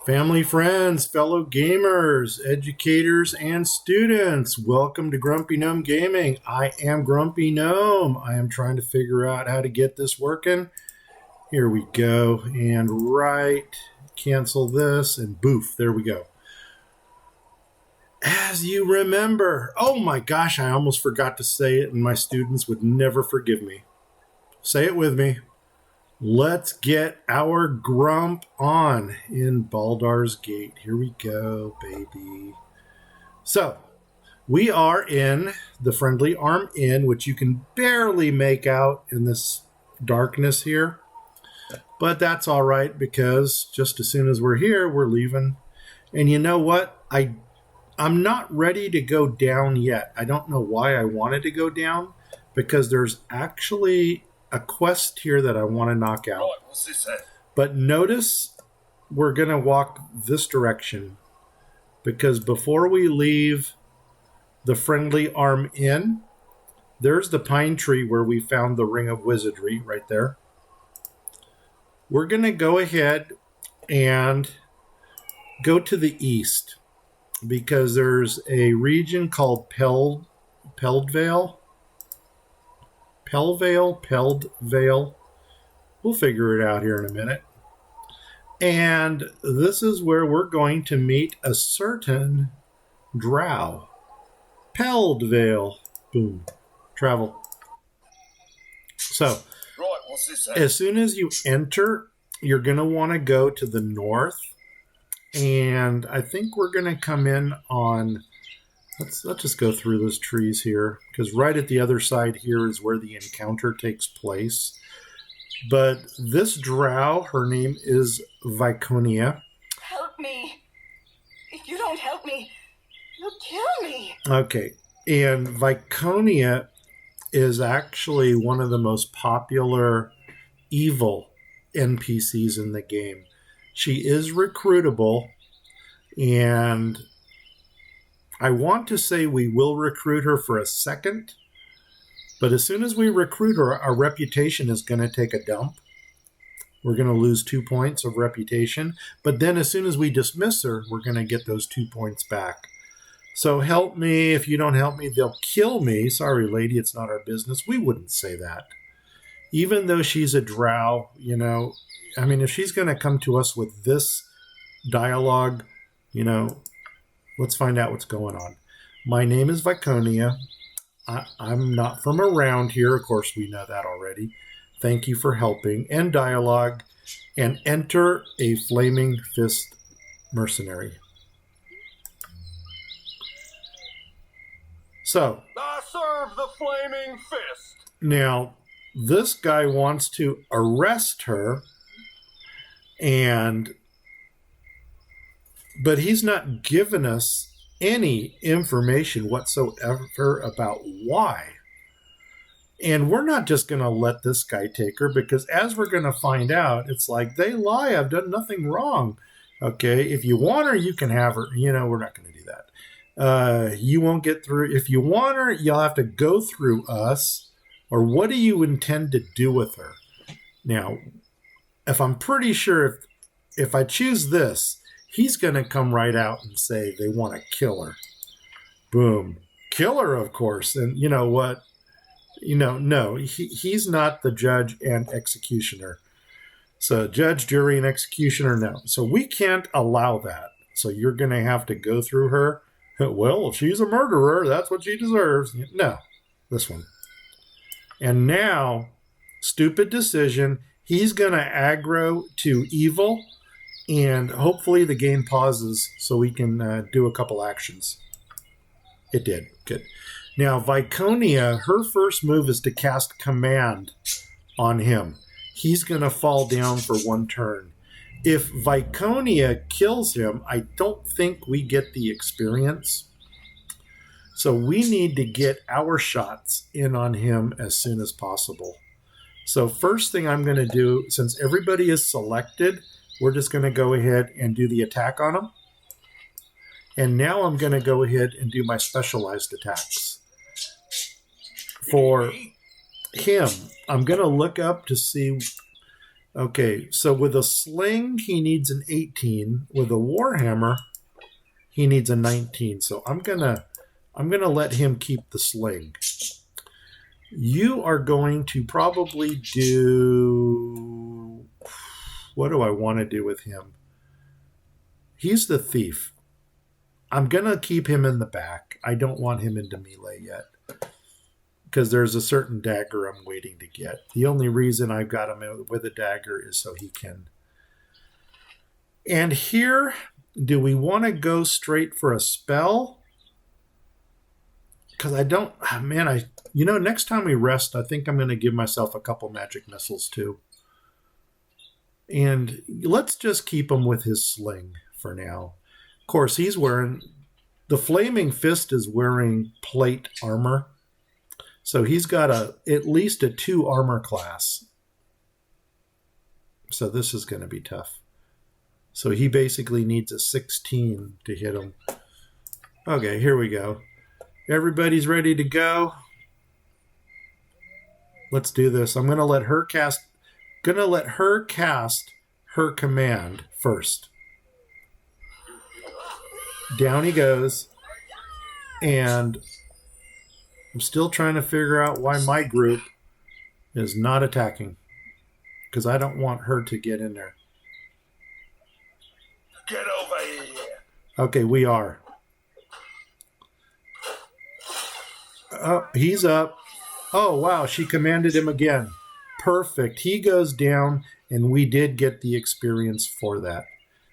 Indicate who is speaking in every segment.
Speaker 1: Family, friends, fellow gamers, educators, and students, welcome to Grumpy Gnome Gaming. I am Grumpy Gnome. I am trying to figure out how to get this working. Here we go, and cancel this, and boof, there we go. As you remember, oh my gosh, I almost forgot to say it, and my students would never forgive me. Say it with me. Let's get our grump on in Baldur's Gate. Here we go, baby. So, we are in the Friendly Arm Inn, which you can barely make out in this darkness here. But that's all right, because just as soon as we're here, we're leaving. And you know what? I'm not ready to go down yet. I don't know why I wanted to go down, because there's actually a quest here that I want to knock out.
Speaker 2: Right, what's this then?
Speaker 1: But notice we're going to walk this direction, because before we leave the Friendly Arm Inn, there's the pine tree where we found the Ring of Wizardry right there. We're going to go ahead and go to the east, because there's a region called Peldvale. We'll figure it out here in a minute. And this is where we're going to meet a certain drow. Peldvale. Boom. Travel. So,
Speaker 2: Right, what's this then?
Speaker 1: as soon as you enter, you're going to want to go to the north. And I think we're going to come in on... Let's just go through those trees here, because right at the other side here is where the encounter takes place. But this drow, her name is Viconia.
Speaker 3: Help me. If you don't help me, you'll kill me.
Speaker 1: Okay, and Viconia is actually one of the most popular evil NPCs in the game. She is recruitable, and I want to say we will recruit her for a second, but as soon as we recruit her, our reputation is going to take a dump. We're going to lose 2 points of reputation, but then as soon as we dismiss her, we're going to get those 2 points back. So help me. If you don't help me, they'll kill me. Sorry, lady, it's not our business. We wouldn't say that. Even though she's a drow, if she's going to come to us with this dialogue, let's find out what's going on. My name is Viconia. I'm not from around here. Of course, we know that already. Thank you for helping. End dialogue. And enter a Flaming Fist mercenary. So,
Speaker 2: I serve the Flaming Fist.
Speaker 1: now, this guy wants to arrest her, but he's not given us any information whatsoever about why. And we're not just going to let this guy take her, because as we're going to find out, it's like, they lie, I've done nothing wrong. Okay, if you want her, you can have her. We're not going to do that. You won't get through. If you want her, you'll have to go through us. Or what do you intend to do with her? Now, if I'm pretty sure if I choose this, he's going to come right out and say they want to kill her. Boom. Kill her, of course. And you know what? No, he's not the judge and executioner. So judge, jury, and executioner, no. So we can't allow that. So you're going to have to go through her. Well, if she's a murderer, that's what she deserves. No, this one. And now, stupid decision. He's going to aggro to evil. And hopefully the game pauses so we can do a couple actions. It did. Good. Now, Viconia, her first move is to cast Command on him. He's going to fall down for 1 turn. If Viconia kills him, I don't think we get the experience. So we need to get our shots in on him as soon as possible. So first thing I'm going to do, since everybody is selected, we're just going to go ahead and do the attack on him. And now I'm going to go ahead and do my specialized attacks. For him, I'm going to look up to see Okay, so with a sling, he needs an 18. With a warhammer, he needs a 19. So I'm gonna let him keep the sling. You are going to probably do... What do I want to do with him? He's the thief. I'm going to keep him in the back. I don't want him into melee yet, because there's a certain dagger I'm waiting to get. The only reason I've got him with a dagger is so he can. And here, do we want to go straight for a spell? Because I don't... Man, next time we rest, I think I'm going to give myself a couple magic missiles too. And let's just keep him with his sling for now. Of course, he's wearing... The Flaming Fist is wearing plate armor. So he's got at least a 2 armor class. So this is going to be tough. So he basically needs a 16 to hit him. Okay, here we go. Everybody's ready to go. Let's do this. I'm going to let her cast her command first. Down he goes. And I'm still trying to figure out why my group is not attacking. Because I don't want her to get in there.
Speaker 2: Get over here.
Speaker 1: Okay, we are. Oh, he's up. Oh, wow, she commanded him again. Perfect. He goes down, and we did get the experience for that.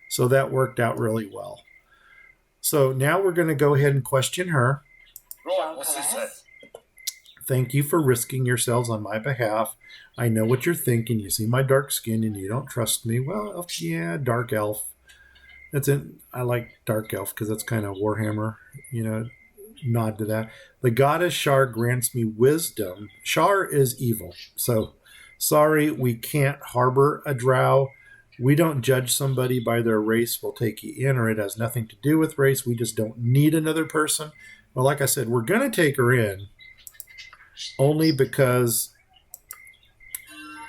Speaker 1: So that worked out really well. So now we're going to go ahead and question her.
Speaker 2: Right, what's this then?
Speaker 1: Thank you for risking yourselves on my behalf. I know what you're thinking. You see my dark skin, and you don't trust me. Well, yeah, dark elf. That's it. I like dark elf because that's kind of Warhammer, nod to that. The goddess Shar grants me wisdom. Shar is evil. So, sorry, we can't harbor a drow. We don't judge somebody by their race. We'll take you in, or it has nothing to do with race. We just don't need another person. Well, like I said, we're going to take her in only because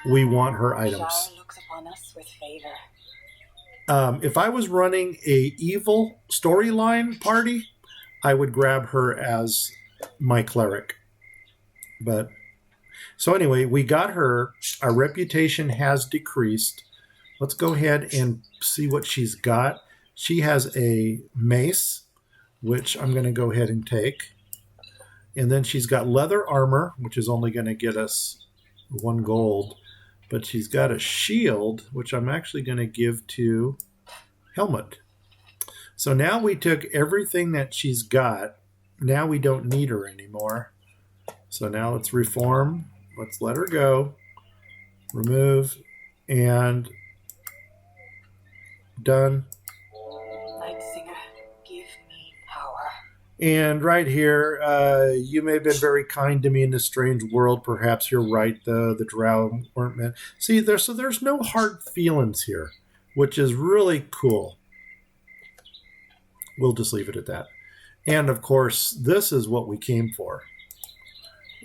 Speaker 1: we want her items.
Speaker 3: Shar looks upon us with favor.
Speaker 1: If I was running a evil storyline party, I would grab her as my cleric. But so anyway, we got her. Our reputation has decreased. Let's go ahead and see what she's got. She has a mace, which I'm going to go ahead and take. And then she's got leather armor, which is only going to get us 1 gold. But she's got a shield, which I'm actually going to give to Helmut. So now we took everything that she's got. Now we don't need her anymore. So now let's reform. Let's let her go. Remove. And done.
Speaker 3: Night Singer, give me power.
Speaker 1: And right here, you may have been very kind to me in this strange world. Perhaps you're right. The drow weren't meant. See, there's no hard feelings here, which is really cool. We'll just leave it at that. And of course, this is what we came for.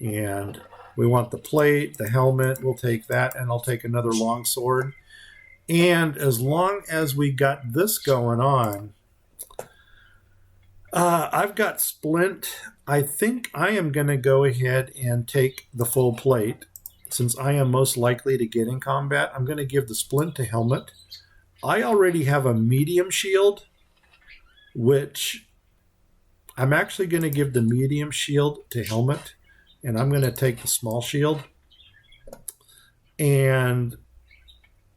Speaker 1: And we want the plate, the helmet. We'll take that, and I'll take another long sword. And as long as we got this going on, I've got splint. I think I am going to go ahead and take the full plate. Since I am most likely to get in combat, I'm going to give the splint to Helmut. I already have a medium shield, which I'm actually going to give the medium shield to Helmut. And I'm going to take the small shield. And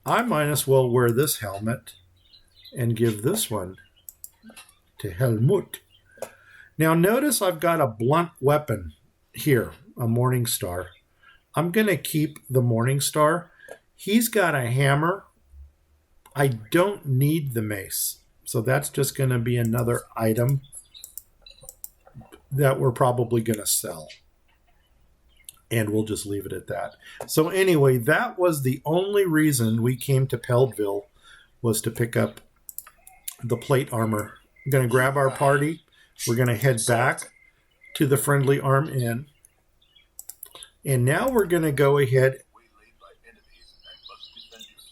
Speaker 1: I might as well wear this helmet and give this one to Helmut. Now notice I've got a blunt weapon here, a Morning Star. I'm going to keep the Morning Star. He's got a hammer. I don't need the mace. So that's just going to be another item that we're probably going to sell. And we'll just leave it at that. So anyway, that was the only reason we came to Peldville, was to pick up the plate armor. I'm going to grab our party. We're going to head back to the Friendly Arm Inn. And now we're going to go ahead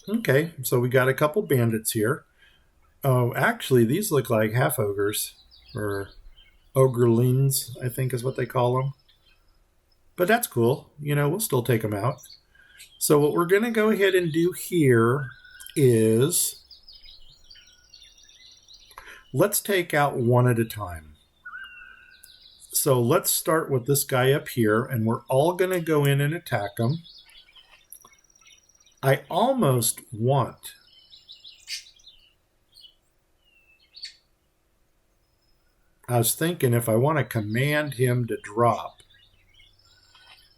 Speaker 1: Okay, so we got a couple bandits here. Oh, actually, these look like half ogres, or ogrelings, I think is what they call them. But that's cool. You know, we'll still take them out. So what we're going to go ahead and do here is let's take out one at a time. So let's start with this guy up here, and we're all going to go in and attack him. I almost want... I was thinking if I want to command him to drop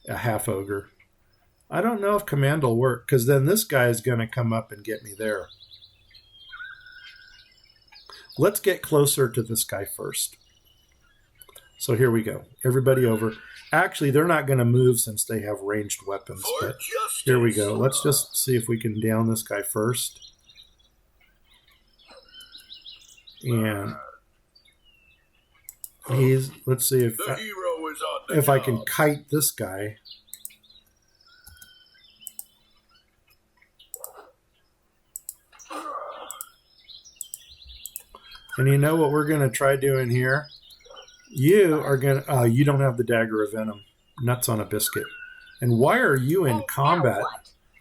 Speaker 1: a half ogre. I don't know if command will work, because then this guy is going to come up and get me there. Let's get closer to this guy first. So here we go. Everybody over. Actually, they're not going to move since they have ranged weapons. But here we go. Let's just see if we can down this guy first. And let's see if I can kite this guy. And you know what we're going to try doing here? You are going to... you don't have the Dagger of Venom. Nuts on a biscuit. And why are you in combat?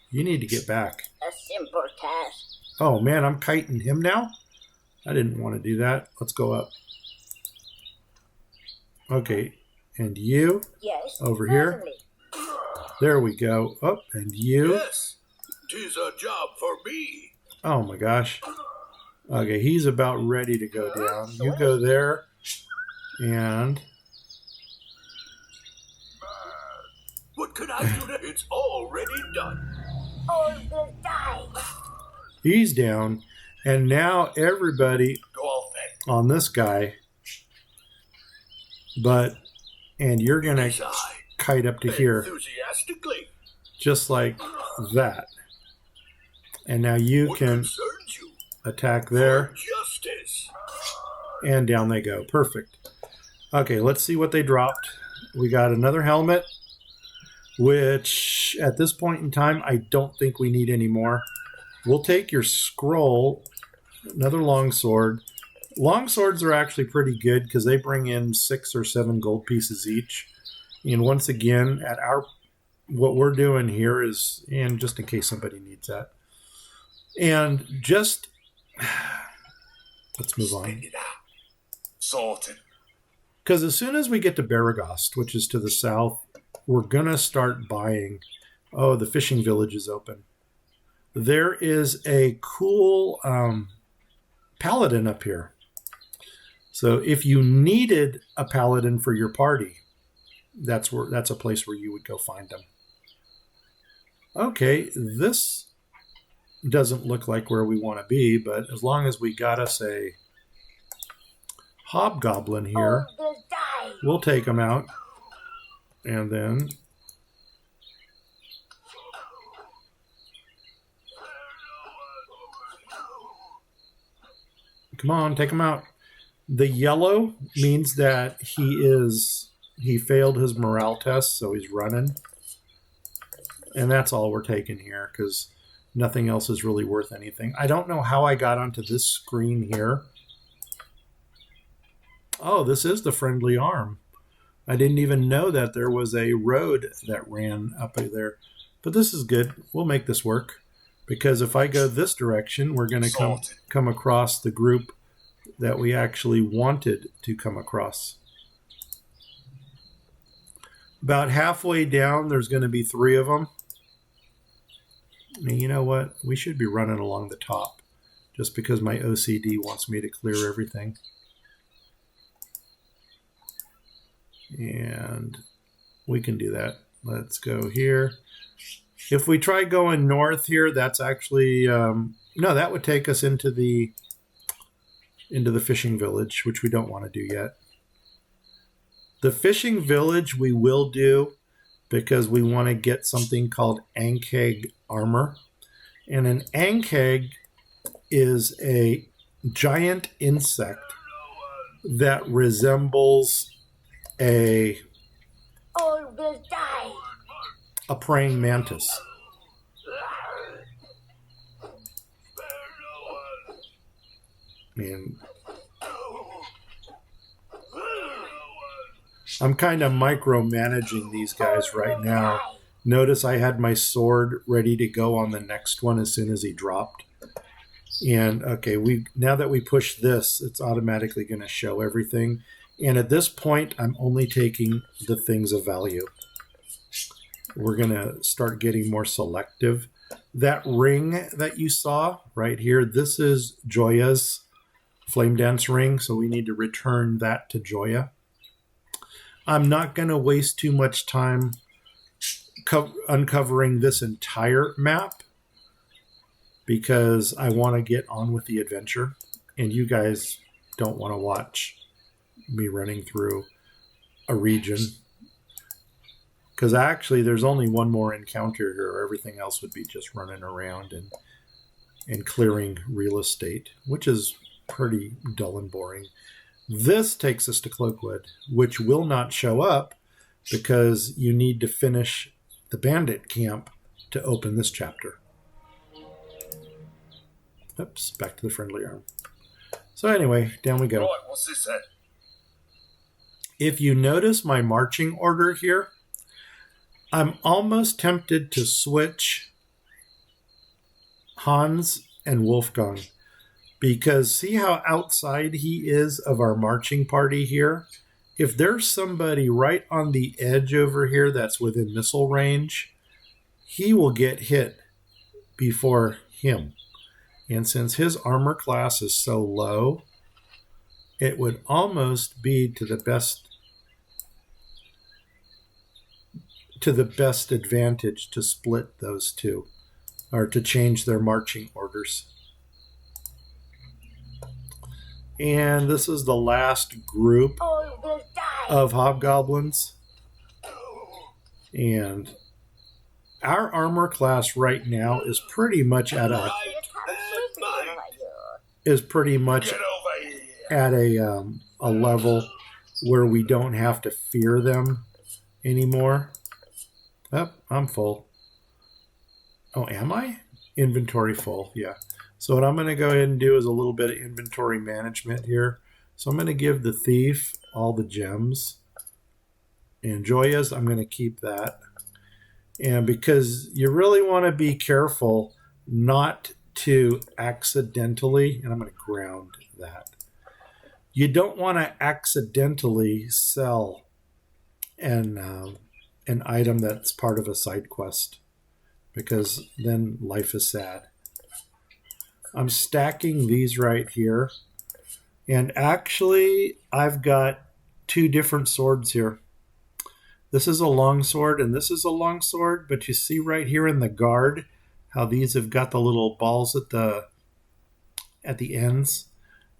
Speaker 1: You need to get back.
Speaker 4: A simple task.
Speaker 1: Oh, man, I'm kiting him now? I didn't want to do that. Let's go up. Okay, and you?
Speaker 4: Yes,
Speaker 1: over here? There we go. Oh, and you?
Speaker 2: Yes, 'tis a job for me.
Speaker 1: Oh, my gosh. Okay, he's about ready to go down. You go there, and...
Speaker 2: What can I do? It's already done.
Speaker 4: All will die.
Speaker 1: He's down, and now everybody
Speaker 2: Go off then.
Speaker 1: on this guy, and you're going to
Speaker 2: Sigh
Speaker 1: kite up to here,
Speaker 2: enthusiastically.
Speaker 1: just like that. And now you
Speaker 2: What
Speaker 1: can
Speaker 2: concerns you?
Speaker 1: attack there,
Speaker 2: Justice.
Speaker 1: and down they go. Perfect. Okay, let's see what they dropped. We got another helmet, which at this point in time, I don't think we need anymore. We'll take your scroll, another longsword. Longswords are actually pretty good because they bring in 6 or 7 gold pieces each. And once again, what we're doing here is, and just in case somebody needs that, and just let's move on.
Speaker 2: Sorted.
Speaker 1: Because as soon as we get to Beregost, which is to the south, we're going to start buying. Oh, the fishing village is open. There is a cool paladin up here. So if you needed a paladin for your party, that's a place where you would go find them. Okay, this doesn't look like where we want to be, but as long as we got us a hobgoblin here,
Speaker 4: All will die.
Speaker 1: we'll take him out. And then come on, take him out. The yellow means that he failed his morale test, so he's running. And that's all we're taking here, because nothing else is really worth anything. I don't know how I got onto this screen here. Oh, this is the friendly arm. I didn't even know that there was a road that ran up there. But this is good. We'll make this work. Because if I go this direction, we're going to come across the group that we actually wanted to come across. About halfway down, there's going to be 3 of them. And you know what? We should be running along the top, just because my OCD wants me to clear everything. And we can do that. Let's go here. If we try going north here, that's actually... no, that would take us into the fishing village, which we don't want to do yet. The fishing village we will do because we want to get something called Ankeg armor. And an Ankeg is a giant insect that resembles a
Speaker 4: All will die.
Speaker 1: praying mantis. And I'm kind of micromanaging these guys right now. Notice I had my sword ready to go on the next one as soon as he dropped. And okay, now that we push this, it's automatically going to show everything. And at this point, I'm only taking the things of value. We're going to start getting more selective. That ring that you saw right here, this is Joia's Flamedance ring, so we need to return that to Joia. I'm not going to waste too much time uncovering this entire map because I want to get on with the adventure, and you guys don't want to watch me running through a region. Because actually, there's only one more encounter here. Everything else would be just running around and clearing real estate, which is pretty dull and boring. This takes us to Cloakwood, which will not show up because you need to finish the bandit camp to open this chapter. Oops, back to the friendly arm. So anyway, down we go.
Speaker 2: Right, what's this then?
Speaker 1: If you notice my marching order here, I'm almost tempted to switch Hans and Wolfgang, because see how outside he is of our marching party here? If there's somebody right on the edge over here that's within missile range, he will get hit before him. And since his armor class is so low, it would almost be to the best advantage to split those two, or to change their marching orders. And this is the last group of hobgoblins. And our armor class right now is pretty much at a level where we don't have to fear them anymore. Oh, I'm full. Oh, am I? Inventory full, yeah. So what I'm going to go ahead and do is a little bit of inventory management here. So I'm going to give the thief all the gems. And Joia's, I'm going to keep that. And because you really want to be careful not to accidentally, and I'm going to ground that. You don't want to accidentally sell an item that's part of a side quest, because then life is sad. I'm stacking these right here, and actually I've got two different swords here. This is a long sword and this is a long sword, but you see right here in the guard how these have got the little balls at the ends.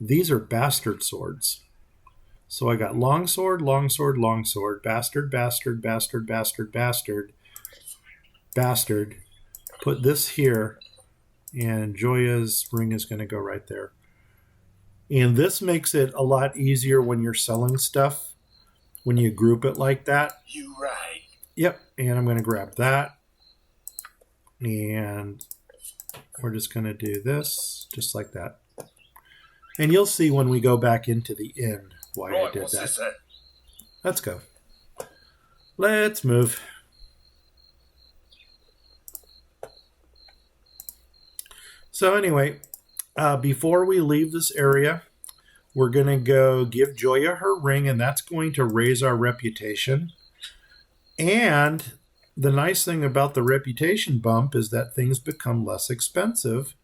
Speaker 1: These are bastard swords. So I got long sword, long sword, long sword, bastard, bastard, bastard, bastard, bastard, bastard. Put this here, and Joia's ring is going to go right there. And this makes it a lot easier when you're selling stuff, when you group it like that.
Speaker 2: You right.
Speaker 1: Yep, and I'm going to grab that. And we're just going to do this, just like that. And you'll see when we go back into the inn why I did that. Let's go. Let's move. So anyway, before we leave this area, we're going to go give Joia her ring, and that's going to raise our reputation. And the nice thing about the reputation bump is that things become less expensive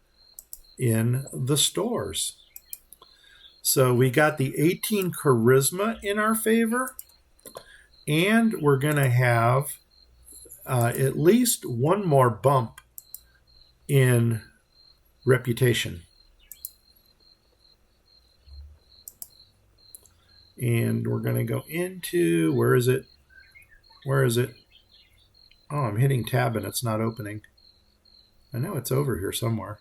Speaker 1: in the stores. So we got the 18 charisma in our favor, and we're going to have at least one more bump in reputation. And we're going to go into, where is it? Where is it? Oh, I'm hitting tab and it's not opening. I know it's over here somewhere.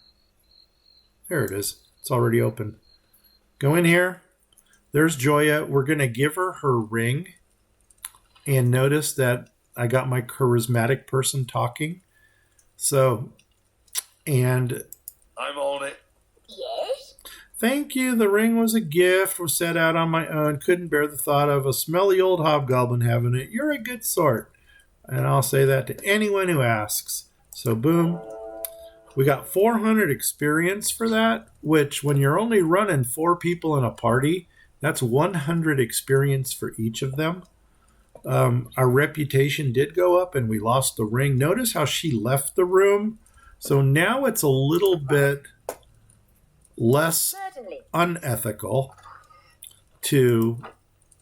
Speaker 1: There it is. It's already open. Go in here. There's Joia. We're going to give her her ring. And notice that I got my charismatic person talking. So, and
Speaker 2: I'm on it.
Speaker 4: Yes?
Speaker 1: Thank you. The ring was a gift. Was set out on my own. Couldn't bear the thought of a smelly old hobgoblin having it. You're a good sort. And I'll say that to anyone who asks. So boom. We got 400 experience for that, which when you're only running 4 people in a party, that's 100 experience for each of them. Our reputation did go up and we lost the ring. Notice how she left the room. So now it's a little bit less unethical to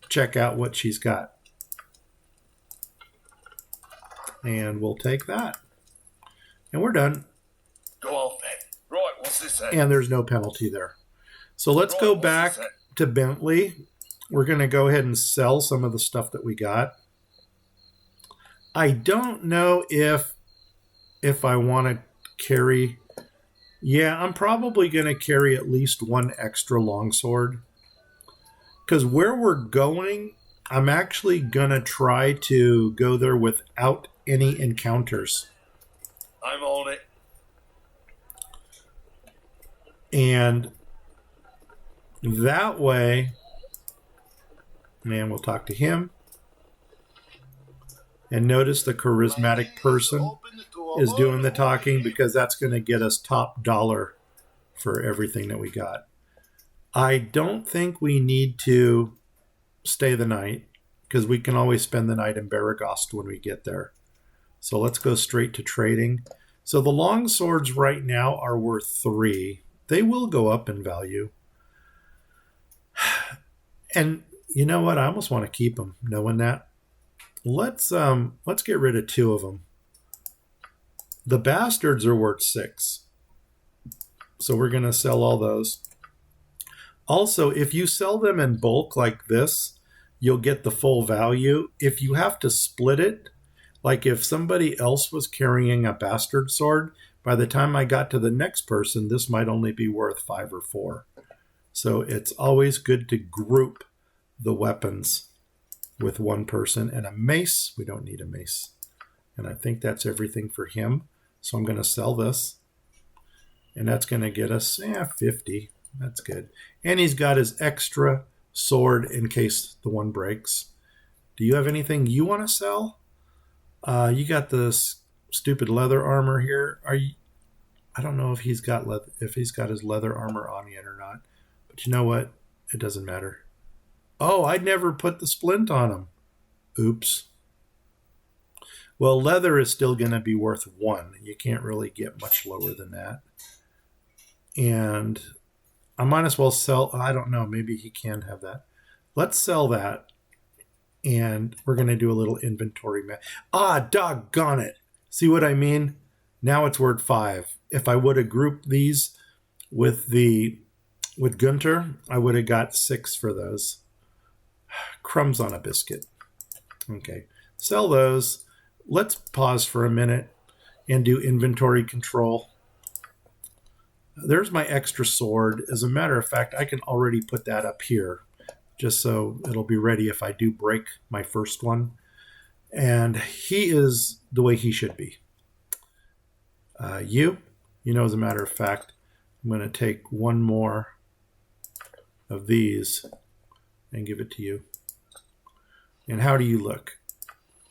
Speaker 1: check out what she's got. And we'll take that. And we're done.
Speaker 2: Go off then. Right, what's this then?
Speaker 1: And there's no penalty there. So let's go back to Bentley. We're going to go ahead and sell some of the stuff that we got. I don't know if I want to carry... Yeah, I'm probably going to carry at least 1 extra longsword. Because where we're going, I'm actually going to try to go there without any encounters.
Speaker 2: I'm on it.
Speaker 1: And that way, man, we'll talk to him. And notice the charismatic person is doing the talking because that's going to get us top dollar for everything that we got. I don't think we need to stay the night because we can always spend the night in Beregost when we get there. So let's go straight to trading. So the long swords right now are worth 3. They will go up in value. And you know what? I almost want to keep them, knowing that. Let's get rid of 2 of them. The bastards are worth 6. So we're going to sell all those. Also, if you sell them in bulk like this, you'll get the full value. If you have to split it, like if somebody else was carrying a bastard sword, by the time I got to the next person, this might only be worth 5 or 4. So it's always good to group the weapons with one person. And a mace, we don't need a mace. And I think that's everything for him. So I'm going to sell this. And that's going to get us 50. That's good. And he's got his extra sword in case the one breaks. Do you have anything you want to sell? You got this stupid leather armor here. I don't know if he's got his leather armor on yet or not. But you know what? It doesn't matter. Oh, I'd never put the splint on him. Oops. Well, leather is still going to be worth 1. You can't really get much lower than that. And I might as well sell... I don't know. Maybe he can have that. Let's sell that. And we're going to do a little inventory. Doggone it. See what I mean? Now it's worth 5. If I would have grouped these with Guenter, I would have got 6 for those. Crumbs on a biscuit. Okay. Sell those. Let's pause for a minute and do inventory control. There's my extra sword. As a matter of fact, I can already put that up here just so it'll be ready if I do break my first one. And he is the way he should be. You know, as a matter of fact, I'm going to take 1 more of these and give it to you. And how do you look?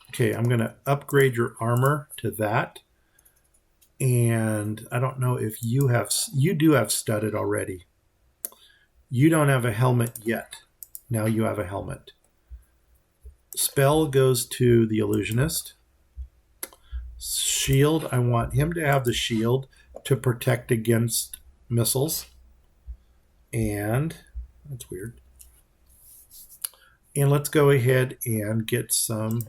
Speaker 1: Okay, I'm going to upgrade your armor to that. And I don't know if you do have studded already. You don't have a helmet yet. Now you have a helmet. Spell goes to the illusionist. Shield, I want him to have the shield to protect against missiles. And that's weird. And let's go ahead and get some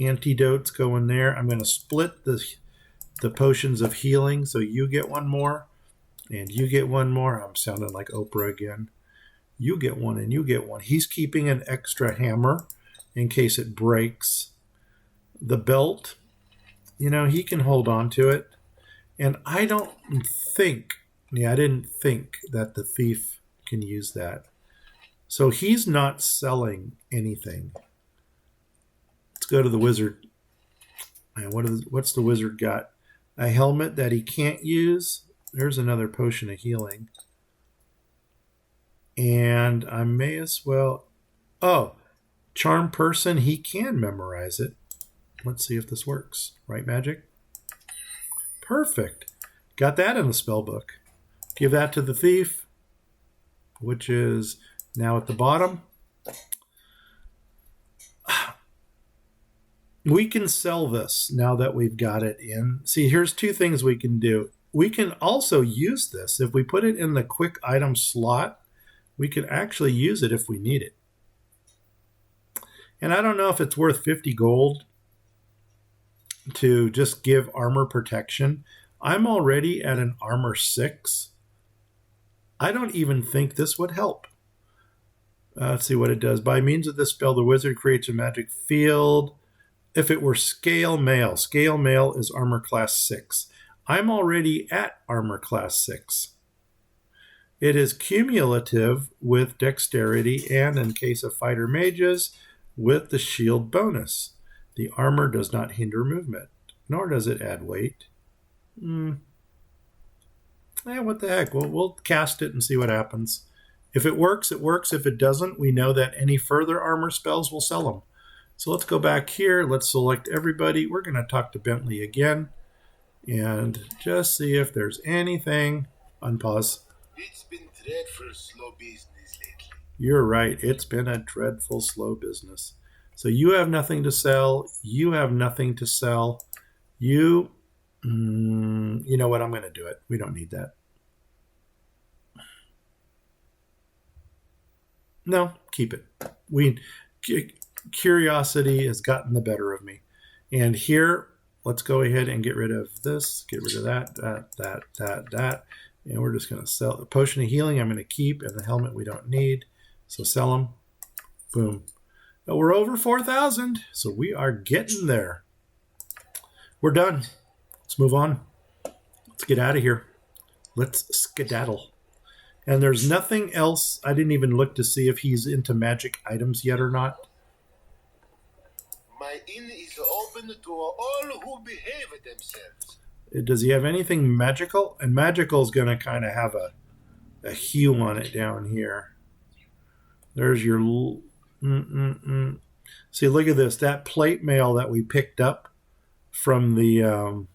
Speaker 1: antidotes going there. I'm going to split the potions of healing, so you get 1 more, and you get 1 more. I'm sounding like Oprah again. You get 1, and you get 1. He's keeping an extra hammer in case it breaks. The belt, he can hold on to it. And I didn't think that the thief can use that. So he's not selling anything. Let's go to the wizard. And what's the wizard got? A helmet that he can't use. There's another potion of healing. And I may as well... Oh, charm person, he can memorize it. Let's see if this works. Right, magic? Perfect. Got that in the spell book. Give that to the thief, which is now at the bottom. We can sell this now that we've got it in. See, here's two things we can do. We can also use this. If we put it in the quick item slot, we can actually use it if we need it. And I don't know if it's worth 50 gold to just give armor protection. I'm already at an armor 6. I don't even think this would help. Let's see what it does. By means of this spell, the wizard creates a magic field. If it were scale mail is armor class 6. I'm already at armor class 6. It is cumulative with dexterity and, in case of fighter mages, with the shield bonus. The armor does not hinder movement, nor does it add weight. What the heck? We'll cast it and see what happens. If it works, it works. If it doesn't, we know that any further armor spells will sell them. So let's go back here. Let's select everybody. We're going to talk to Bentley again and just see if there's anything. Unpause.
Speaker 2: It's been dreadful slow business lately.
Speaker 1: You're right. It's been a dreadful slow business. So you have nothing to sell. You have nothing to sell. You know what? I'm going to do it. We don't need that. No, keep it. Curiosity has gotten the better of me. And here, let's go ahead and get rid of this. Get rid of that. And we're just going to sell the potion of healing. I'm going to keep, and the helmet we don't need. So sell them. Boom. But we're over 4,000. So we are getting there. We're done. Let's move on. Let's get out of here. Let's skedaddle. And there's nothing else. I didn't even look to see if he's into magic items yet or not.
Speaker 2: My inn is open to all who behave themselves.
Speaker 1: Does he have anything magical? And magical is going to kind of have a hue on it down here. There's your... See, look at this. That plate mail that we picked up from the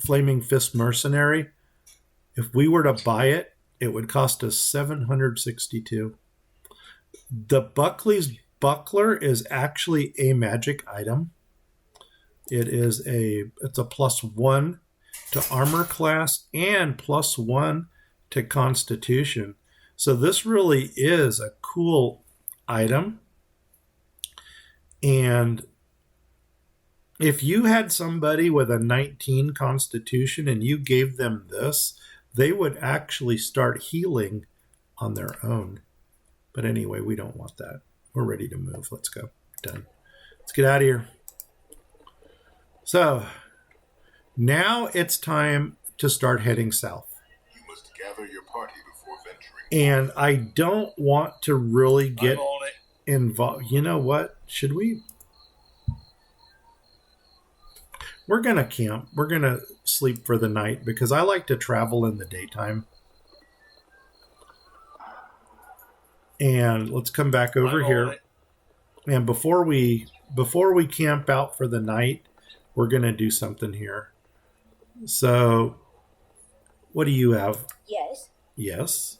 Speaker 1: Flaming Fist Mercenary, if we were to buy it, it would cost us 762. The Buckley's Buckler is actually a magic item. It's a +1 to armor class and +1 to constitution. So this really is a cool item. And if you had somebody with a 19 constitution and you gave them this, they would actually start healing on their own. But anyway, we don't want that. We're ready to move. Let's go. Done. Let's get out of here. So now it's time to start heading south.
Speaker 2: You must gather your party before venturing.
Speaker 1: And I don't want to really get involved. You know what? Should we? We're going to camp. We're going to sleep for the night because I like to travel in the daytime. And let's come back over here. And before we camp out for the night, we're going to do something here. So, what do you have?
Speaker 4: Yes.
Speaker 1: Yes.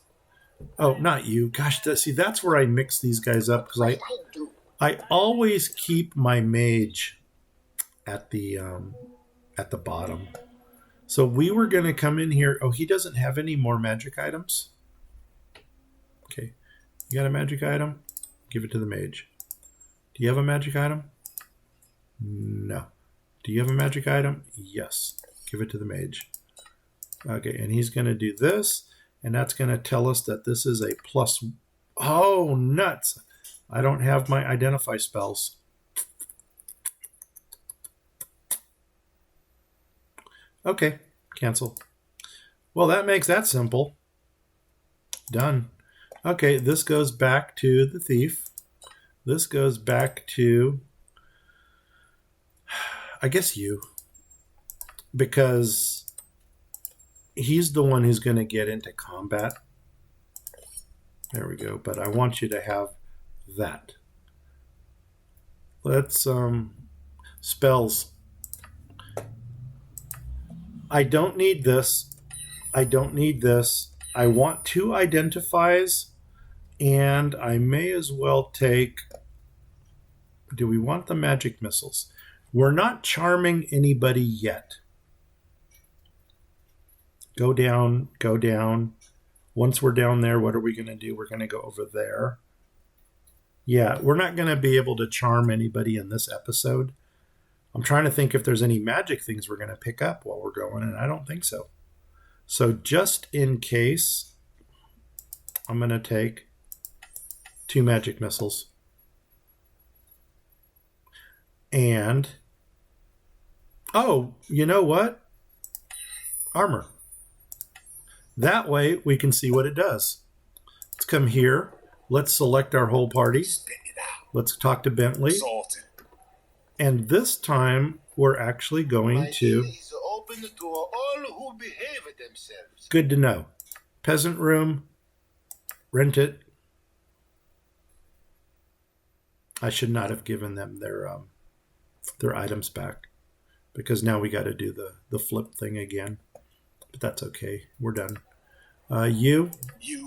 Speaker 1: Oh, not you. Gosh, see, that's where I mix these guys up because I always keep my mage at the bottom. So we were going to come in here. Oh, he doesn't have any more magic items. Okay. You got a magic item? Give it to the mage. Do you have a magic item? No. Do you have a magic item? Yes. Give it to the mage. Okay, and he's going to do this, and that's going to tell us that this is a plus. Oh, nuts. I don't have my identify spells. Okay, cancel. Well, that makes that simple. Done. Okay, this goes back to the thief. This goes back to, I guess, you. Because he's the one who's going to get into combat. There we go. But I want you to have that. Let's spells. I don't need this. I don't need this. I want 2 identifies, and I may as well take. Do we want the magic missiles? We're not charming anybody yet. Go down, go down. Once we're down there, what are we going to do? We're going to go over there. Yeah, we're not going to be able to charm anybody in this episode. I'm trying to think if there's any magic things we're going to pick up while we're going, and I don't think so. So just in case, I'm going to take 2 magic missiles. And, oh, you know what? Armor. That way we can see what it does. Let's come here. Let's select our whole party. Let's talk to Bentley. And this time we're actually going to...
Speaker 2: Open to all who behave themselves.
Speaker 1: Good to know. Peasant room. Rent it. I should not have given them their items back, because now we got to do the flip thing again. But that's okay. We're done. You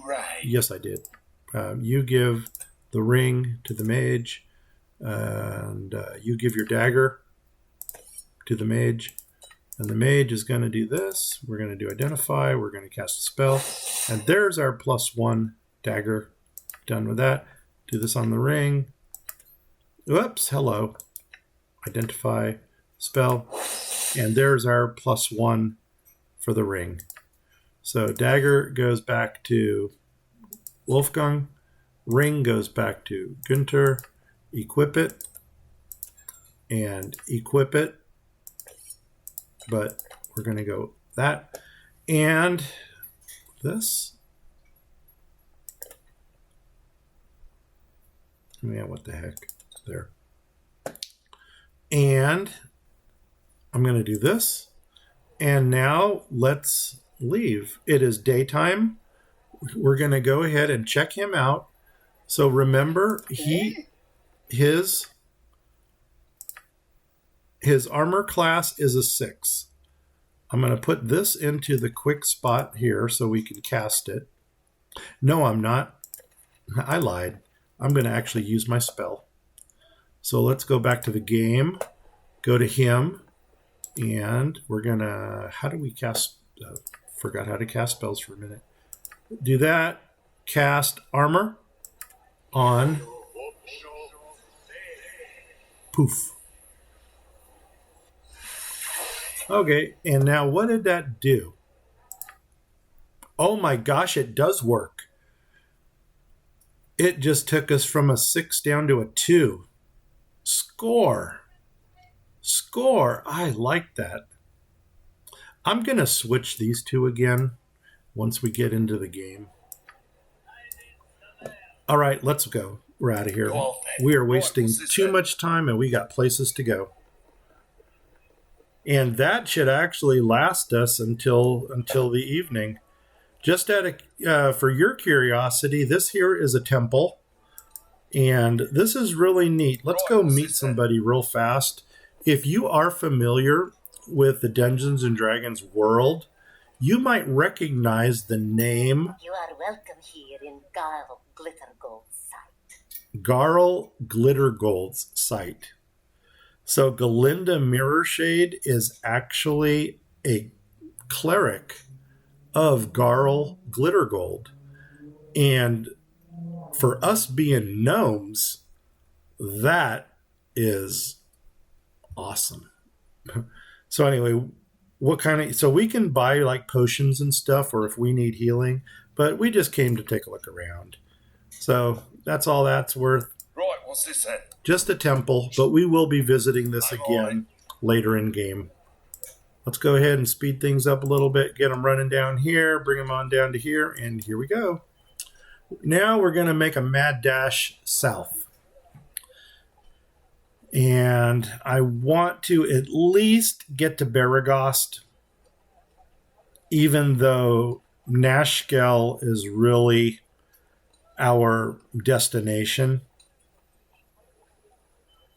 Speaker 2: right.
Speaker 1: Yes, I did. You give the ring to the mage, and you give your dagger to the mage. And the mage is going to do this. We're going to do identify. We're going to cast a spell. And there's our +1 dagger. Done with that. Do this on the ring. Oops, hello. Identify, spell. And there's our +1 for the ring. So dagger goes back to Wolfgang. Ring goes back to Guenter. Equip it. And equip it. But we're going to go that. And this. Yeah, what the heck. There. And I'm going to do this. And now let's leave. It is daytime. We're going to go ahead and check him out. So remember, his armor class is a 6. I'm going to put this into the quick spot here so we can cast it. No, I'm not. I lied. I'm going to actually use my spell. So let's go back to the game. Go to him. And we're going to... How do we cast... forgot how to cast spells for a minute. Do that. Cast armor on... Poof. Okay, and now what did that do? Oh my gosh, it does work. It just took us from a 6 down to a 2. Score. Score. I like that. I'm going to switch these two again once we get into the game. All right, let's go. We're out of here. We are wasting too much time, and we got places to go. And that should actually last us until the evening. Just for your curiosity, this here is a temple, and this is really neat. Let's go meet somebody real fast. If you are familiar with the Dungeons and Dragons world, you might recognize the name.
Speaker 4: You are welcome here in Garl Glittergold's site.
Speaker 1: Garl Glittergold's site. So Galinda Mirrorshade is actually a cleric of Garl Glittergold. And for us being gnomes, that is awesome. So anyway, so we can buy like potions and stuff, or if we need healing, but we just came to take a look around. So that's all that's worth.
Speaker 2: Right, what's this then?
Speaker 1: Just a temple, but we will be visiting this again later in game. Let's go ahead and speed things up a little bit, get them running down here, bring them on down to here, and here we go. Now we're going to make a mad dash south. And I want to at least get to Beregost, even though Nashkel is really our destination.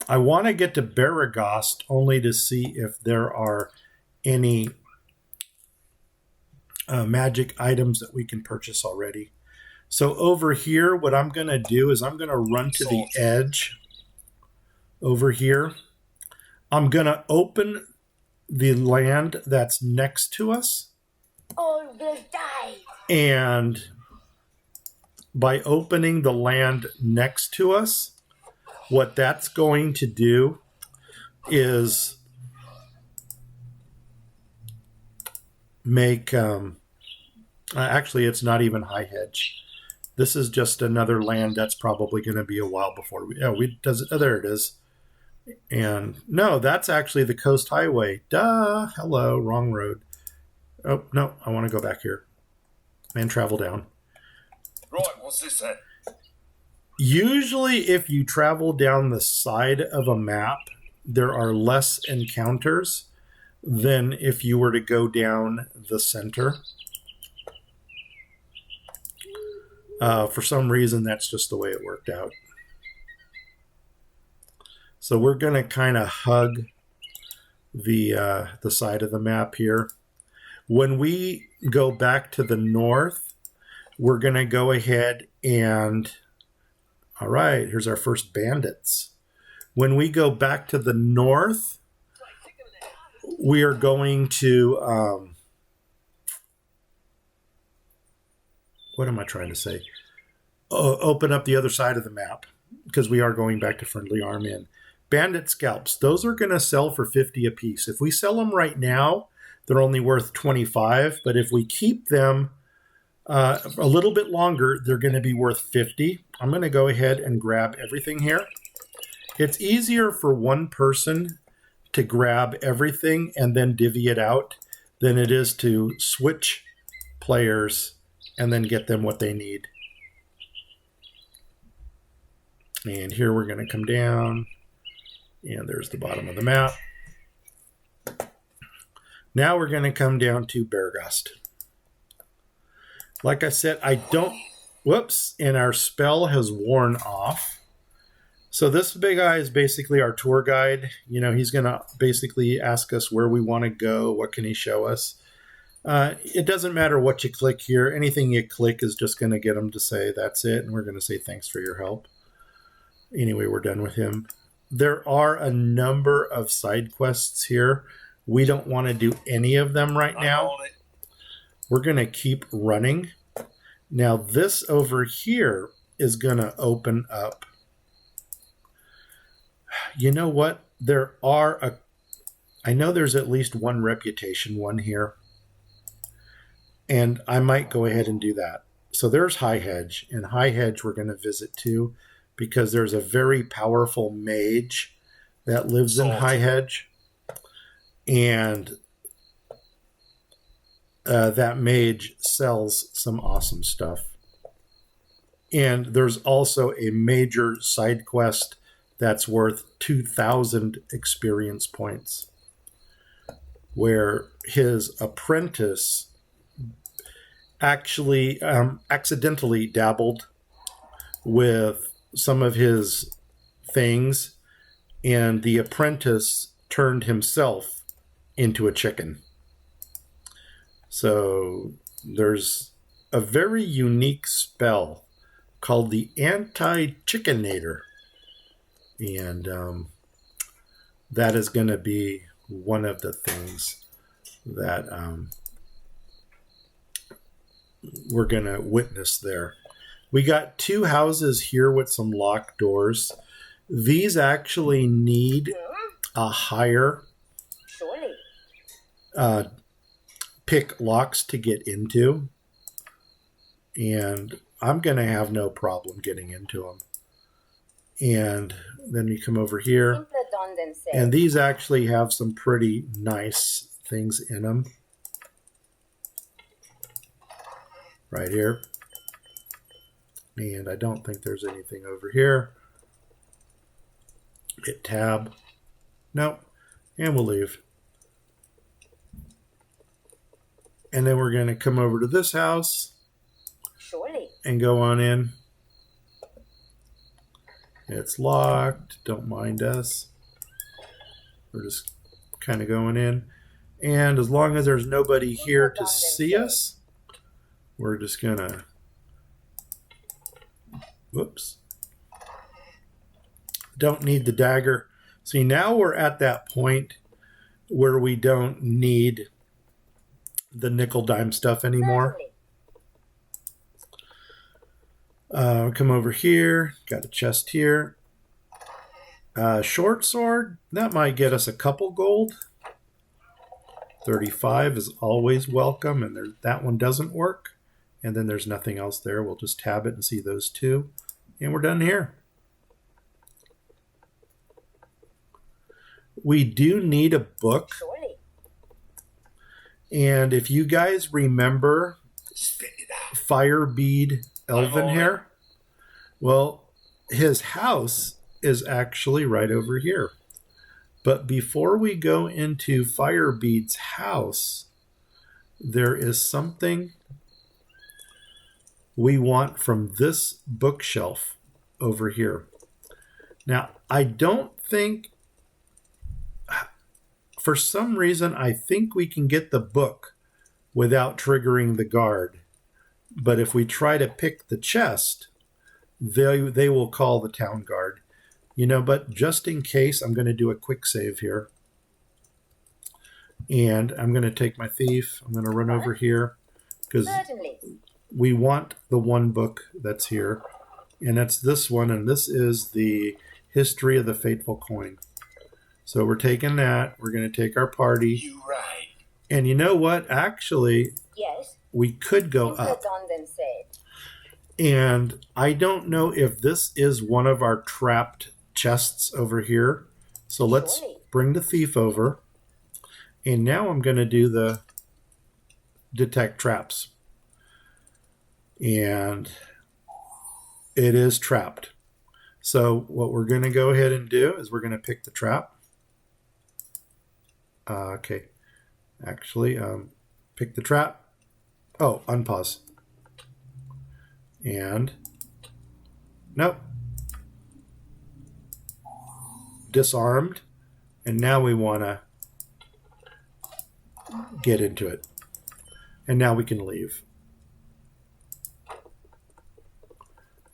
Speaker 1: I want to get to Beregost only to see if there are any magic items that we can purchase already. So over here, what I'm going to do is I'm going to run to the edge over here. I'm going to open the land that's next to us.
Speaker 4: All will die.
Speaker 1: And by opening the land next to us, what that's going to do is make, actually it's not even high hedge. This is just another land that's probably going to be a while before there it is. And no, that's actually the coast highway. Duh, hello, wrong road. Oh, no, I want to go back here and travel down.
Speaker 2: Right, what's this then?
Speaker 1: Usually if you travel down the side of a map, there are less encounters than if you were to go down the center. For some reason, that's just the way it worked out. So we're going to kind of hug the side of the map here. When we go back to the north, we're going to go ahead and... All right, here's our first bandits. When we go back to the north, we are going to... what am I trying to say? Open up the other side of the map, because we are going back to Friendly Arm Inn. Bandit scalps, those are going to sell for 50 apiece. If we sell them right now, they're only worth 25, but if we keep them a little bit longer, they're going to be worth 50. I'm going to go ahead and grab everything here. It's easier for one person to grab everything and then divvy it out than it is to switch players and then get them what they need. And here we're going to come down, and there's the bottom of the map. Now we're going to come down to Beregost. Like I said, whoops, and our spell has worn off. So this big guy is basically our tour guide. You know, he's going to basically ask us where we want to go, what can he show us. It doesn't matter what you click here. Anything you click is just going to get him to say that's it, and we're going to say thanks for your help. Anyway, we're done with him. There are a number of side quests here. We don't want to do any of them right now. We're going to keep running. Now this over here is going to open up. You know what? I know there's at least one reputation one here. And I might go ahead and do that. So there's High Hedge. And High Hedge we're going to visit too, because there's a very powerful mage that lives in High Hedge. And that mage sells some awesome stuff. And there's also a major side quest that's worth 2,000 experience points, where his apprentice actually accidentally dabbled with some of his things, and the apprentice turned himself into a chicken. So there's a very unique spell called the Anti-Chickinator. And that is going to be one of the things that we're going to witness there. We got 2 houses here with some locked doors. These actually need a higher pick locks to get into. And I'm going to have no problem getting into them. And then you come over here. And these actually have some pretty nice things in them. Right here. And I don't think there's anything over here. Hit tab. Nope. And we'll leave. And then we're going to come over to this house.
Speaker 4: Surely.
Speaker 1: And go on in. It's locked. Don't mind us. We're just kind of going in. And as long as there's nobody here to see us, we're just going to... Whoops. Don't need the dagger. See, now we're at that point where we don't need the nickel dime stuff anymore. Come over here. Got a chest here. Short sword. That might get us a couple gold. 35 is always welcome, and that one doesn't work. And then there's nothing else there. We'll just tab it and see those two. And we're done here. We do need a book. And if you guys remember Firebead Elvenhair, well, his house is actually right over here. But before we go into Firebead's house, there is something we want from this bookshelf over here. Now, I don't think, for some reason, I think we can get the book without triggering the guard. But if we try to pick the chest, they will call the town guard. You know, but just in case, I'm going to do a quick save here. And I'm going to take my thief. I'm going to run over here because we want the one book that's here. And that's this one. And this is the History of the Fateful Coin. So we're taking that. We're going to take our party.
Speaker 2: You right.
Speaker 1: And you know what? Actually,
Speaker 4: Yes.
Speaker 1: we could go up. And I don't know if this is one of our trapped chests over here. So let's bring the thief over. And now I'm going to do the detect traps. And it is trapped. So what we're going to go ahead and do is we're going to pick the trap. Okay. Actually, pick the trap. Oh, unpause. And nope. Disarmed. And now we want to get into it. And now we can leave.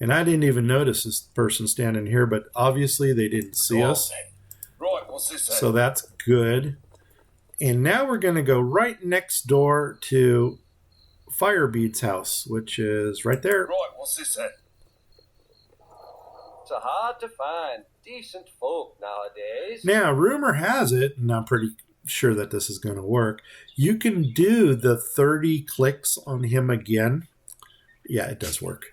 Speaker 1: And I didn't even notice this person standing here, but obviously they didn't see us.
Speaker 2: Right, what's this?
Speaker 1: So that's good. And now we're going to go right next door to Firebead's house, which is right there.
Speaker 2: Right, what's this then?
Speaker 5: It's hard to find decent folk nowadays.
Speaker 1: Now, rumor has it, and I'm pretty sure that this is going to work, you can do the 30 clicks on him again. Yeah, it does work.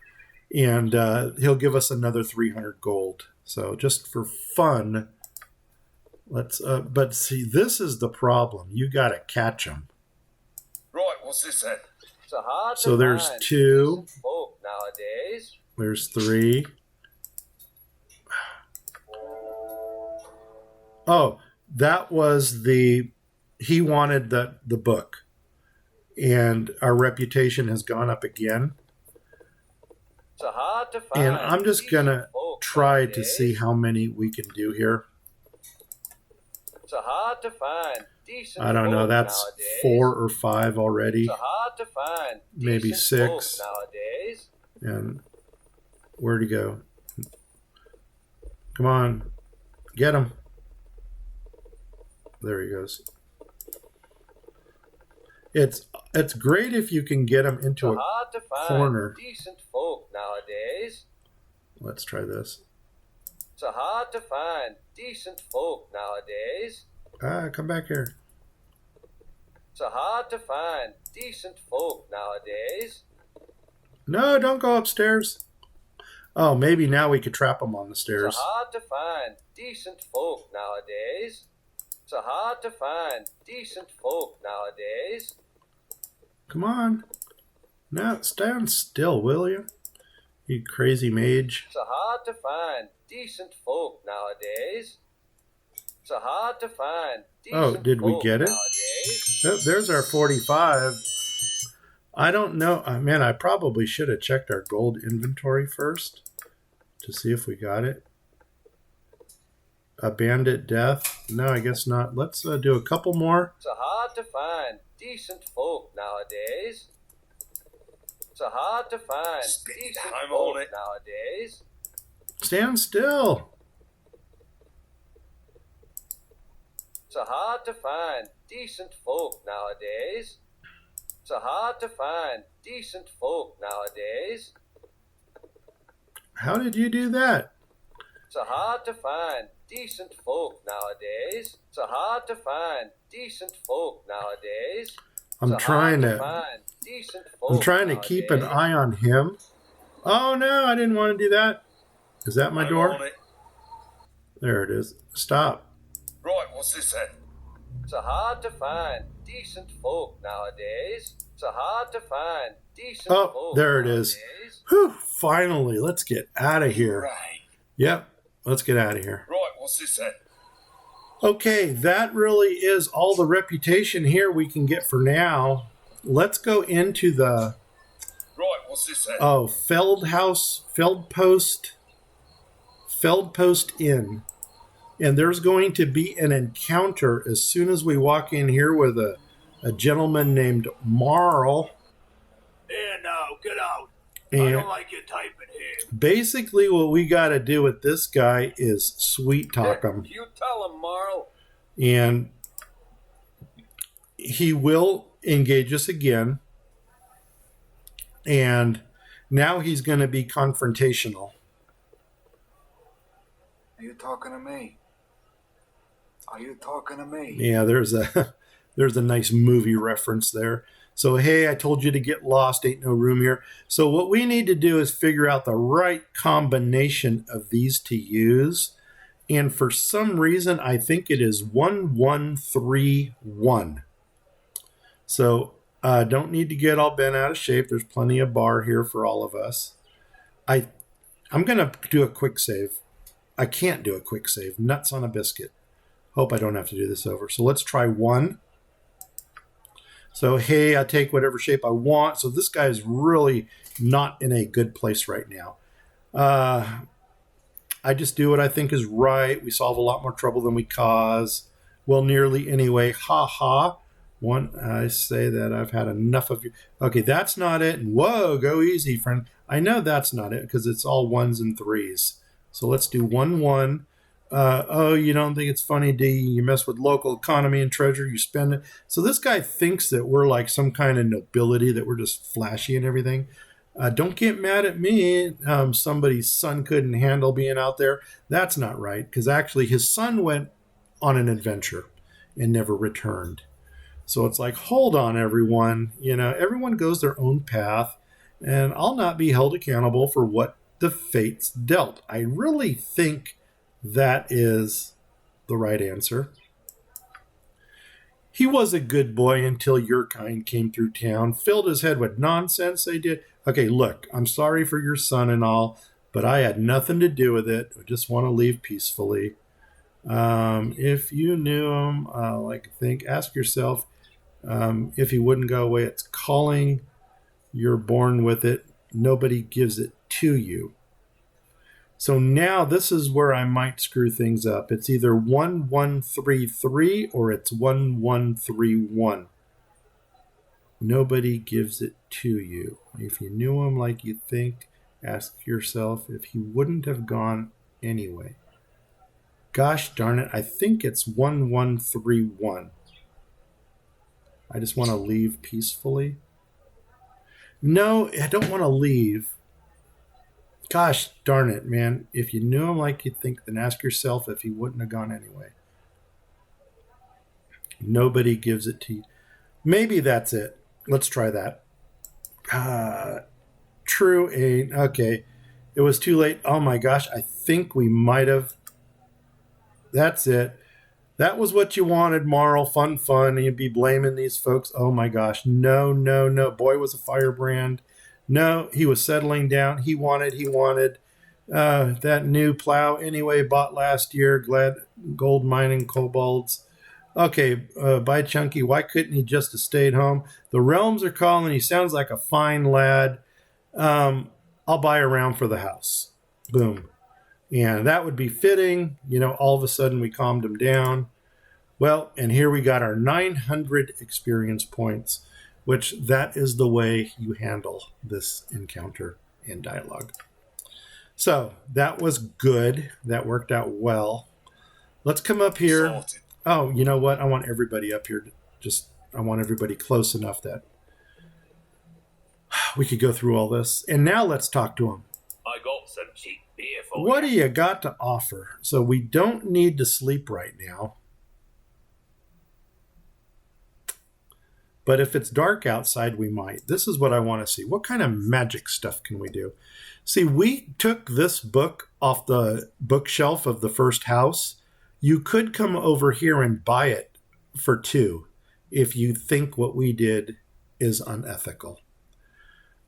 Speaker 1: And he'll give us another 300 gold. So just for fun, let's. But see, this is the problem. You got to catch him.
Speaker 2: Right, what's this then?
Speaker 5: It's hard to
Speaker 1: So there's
Speaker 5: find
Speaker 1: 2.
Speaker 5: decent folk nowadays.
Speaker 1: There's 3. Oh, that was he wanted the book. And our reputation has gone up again.
Speaker 5: It's hard to find
Speaker 1: And I'm just going to try to see how many we can do here.
Speaker 5: It's hard to find decent
Speaker 1: I don't know.
Speaker 5: folk
Speaker 1: That's
Speaker 5: nowadays.
Speaker 1: 4 or 5 already.
Speaker 5: It's hard to find
Speaker 1: Maybe
Speaker 5: decent
Speaker 1: 6.
Speaker 5: folk nowadays.
Speaker 1: And where'd he go? Come on. Get him. There he goes. It's great if you can get him into
Speaker 5: It's
Speaker 1: a
Speaker 5: hard to find
Speaker 1: corner.
Speaker 5: decent folk nowadays.
Speaker 1: Let's try this.
Speaker 5: It's hard to find decent folk nowadays.
Speaker 1: Come back here.
Speaker 5: It's hard to find decent folk nowadays.
Speaker 1: No, don't go upstairs. Oh, maybe now we could trap him on the
Speaker 5: It's
Speaker 1: stairs.
Speaker 5: hard to find decent folk nowadays. It's hard to find decent folk nowadays.
Speaker 1: Come on. No, stand still, will you? You crazy mage.
Speaker 5: It's hard to find decent folk nowadays. It's hard to find decent
Speaker 1: Oh, did we
Speaker 5: folk
Speaker 1: get it?
Speaker 5: nowadays.
Speaker 1: Oh, there's our 45. I don't know. Man, I probably should have checked our gold inventory first to see if we got it. a bandit death. No, I guess not. Let's do a couple more.
Speaker 5: So hard to find decent folk nowadays. So hard to find decent folk nowadays.
Speaker 1: Stand still.
Speaker 5: So hard to find decent folk nowadays. So hard to find decent folk nowadays.
Speaker 1: How did you do that?
Speaker 5: So hard to find decent folk nowadays. So hard to find decent folk nowadays.
Speaker 1: I'm trying to keep an eye on him. Oh no, I didn't want to do that. Is that my door? There it is. Stop.
Speaker 2: Right, what's this then?
Speaker 5: So hard to find decent folk nowadays. So hard to find decent folk.
Speaker 1: Oh, there it is. Whew, finally, let's get out of here.
Speaker 2: Right.
Speaker 1: Yep, let's get out of here.
Speaker 2: Right, what's this then?
Speaker 1: Okay, that really is all the reputation here we can get for now. Let's go into the
Speaker 2: Right, what's this then?
Speaker 1: Feldepost Inn. And there's going to be an encounter as soon as we walk in here with a gentleman named Marl.
Speaker 2: Here now, get out.
Speaker 1: And
Speaker 2: I don't like your typing here.
Speaker 1: basically what we got to do with this guy is sweet talk him.
Speaker 5: You tell him, Marl.
Speaker 1: And he will engage us again. And now he's going to be confrontational.
Speaker 6: Are you talking to me? Are you talking to me?
Speaker 1: Yeah, there's a nice movie reference there. So, hey, I told you to get lost. Ain't no room here. So what we need to do is figure out the right combination of these to use. And for some reason, I think it is 1131. So don't need to get all bent out of shape. There's plenty of bar here for all of us. I'm going to do a quick save. I can't do a quick save. Nuts on a biscuit. Hope I don't have to do this over. So let's try 1. So, hey, I take whatever shape I want. So this guy is really not in a good place right now. I just do what I think is right. We solve a lot more trouble than we cause. Well, nearly anyway. Ha ha. I say that I've had enough of you. Okay, that's not it. And whoa, go easy, friend. I know that's not it because it's all 1s and 3s. So let's do 1 1. Oh, you don't think it's funny, do you? You mess with local economy and treasure, you spend it. So this guy thinks that we're like some kind of nobility, that we're just flashy and everything. Don't get mad at me. Somebody's son couldn't handle being out there. That's not right, because actually his son went on an adventure and never returned. So it's like, hold on, everyone. You know, everyone goes their own path, and I'll not be held accountable for what the fates dealt. I really think that is the right answer. He was a good boy until your kind came through town, filled his head with nonsense, they did. Okay, look, I'm sorry for your son and all, but I had nothing to do with it. I just want to leave peacefully. If you knew him, ask yourself if he wouldn't go away. It's calling. You're born with it. Nobody gives it to you. So now this is where I might screw things up. It's either 1133 or it's 1131. Nobody gives it to you. If you knew him like you think, ask yourself if he wouldn't have gone anyway. Gosh darn it, I think it's 1131. I just want to leave peacefully. No, I don't want to leave. Gosh darn it, man. If you knew him like you think, then ask yourself if he wouldn't have gone anyway. Nobody gives it to you. Maybe that's it. Let's try that. True ain't. Okay. It was too late. Oh my gosh. I think we might have. That's it. That was what you wanted, Marl. Fun. And you'd be blaming these folks. Oh my gosh. No. Boy was a firebrand. No, he was settling down. He wanted that new plow anyway, bought last year. Glad gold mining kobolds. Okay, bye, Chunky. Why couldn't he just have stayed home? The realms are calling. He sounds like a fine lad. I'll buy a round for the house. Boom. And that would be fitting. All of a sudden we calmed him down. Well, and here we got our 900 experience points, which that is the way you handle this encounter in dialogue. So that was good. That worked out well. Let's come up here.
Speaker 6: Sorted.
Speaker 1: Oh, you know what? I want everybody up here. I want everybody close enough that we could go through all this. And now let's talk to him.
Speaker 2: I got some cheap beer for
Speaker 1: What
Speaker 2: you.
Speaker 1: do you got to offer? So we don't need to sleep right now. But if it's dark outside, we might. This is what I want to see. What kind of magic stuff can we do? See, we took this book off the bookshelf of the first house. You could come over here and buy it for 2 if you think what we did is unethical.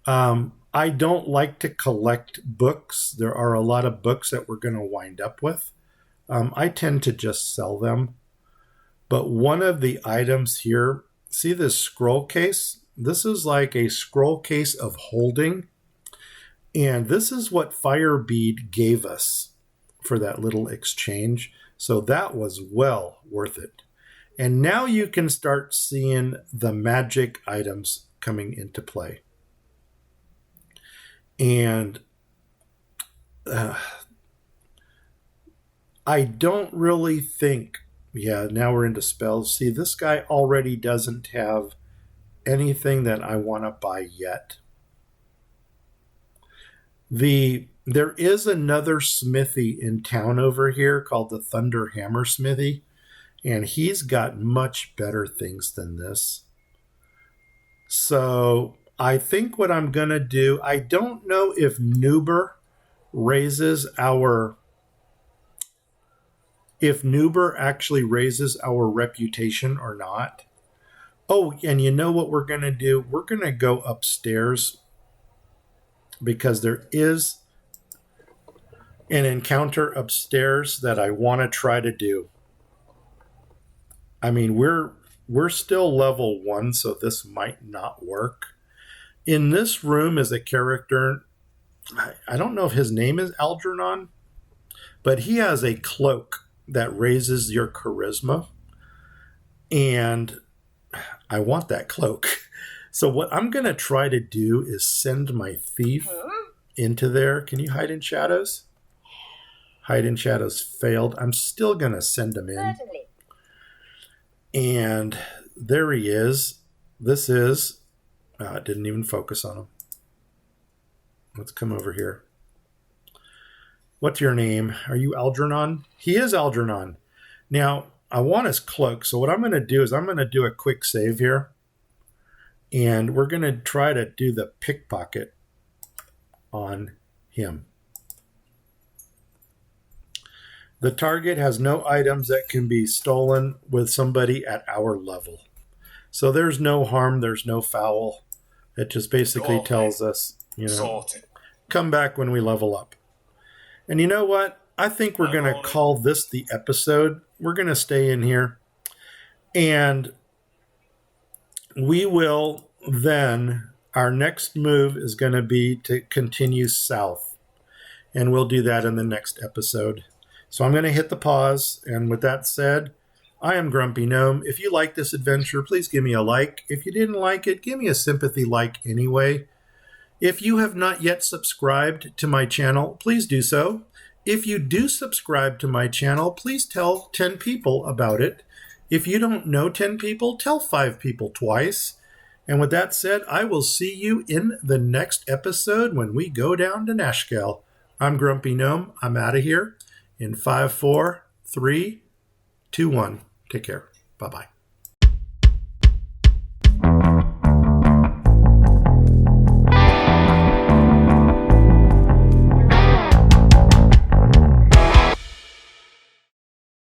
Speaker 1: I don't like to collect books. There are a lot of books that we're going to wind up with. I tend to just sell them. But one of the items here, see this scroll case? This is like a scroll case of holding. And this is what Firebead gave us for that little exchange. So that was well worth it. And now you can start seeing the magic items coming into play. And I don't really think, now we're into spells. See, this guy already doesn't have anything that I want to buy yet. There is another smithy in town over here called the Thunder Hammer Smithy, and he's got much better things than this. So I think what I'm going to do, I don't know if Nuber actually raises our reputation or not. Oh, and you know what we're going to do? We're going to go upstairs because there is an encounter upstairs that I want to try to do. I mean, we're still level 1, so this might not work. In this room is a character, I don't know if his name is Algernon, but he has a cloak that raises your charisma. And I want that cloak. So what I'm going to try to do is send my thief into there. Can you hide in shadows? Hide in shadows failed. I'm still going to send him in.
Speaker 4: Certainly.
Speaker 1: And there he is. This is... it didn't even focus on him. Let's come over here. What's your name? Are you Algernon? He is Algernon. Now, I want his cloak. So what I'm going to do is I'm going to do a quick save here. And we're going to try to do the pickpocket on him. The target has no items that can be stolen with somebody at our level. So there's no harm, there's no foul. It just basically tells us,
Speaker 6: Sorted.
Speaker 1: come back when we level up. And you know what? I think we're going to call this the episode. We're going to stay in here. And we will then, our next move is going to be to continue south. And we'll do that in the next episode. So I'm going to hit the pause. And with that said, I am Grumpy Gnome. If you like this adventure, please give me a like. If you didn't like it, give me a sympathy like anyway. If you have not yet subscribed to my channel, please do so. If you do subscribe to my channel, please tell 10 people about it. If you don't know 10 people, tell 5 people twice. And with that said, I will see you in the next episode when we go down to Nashkel. I'm Grumpy Gnome. I'm out of here in 5, 4, 3, 2, 1. Take care. Bye-bye.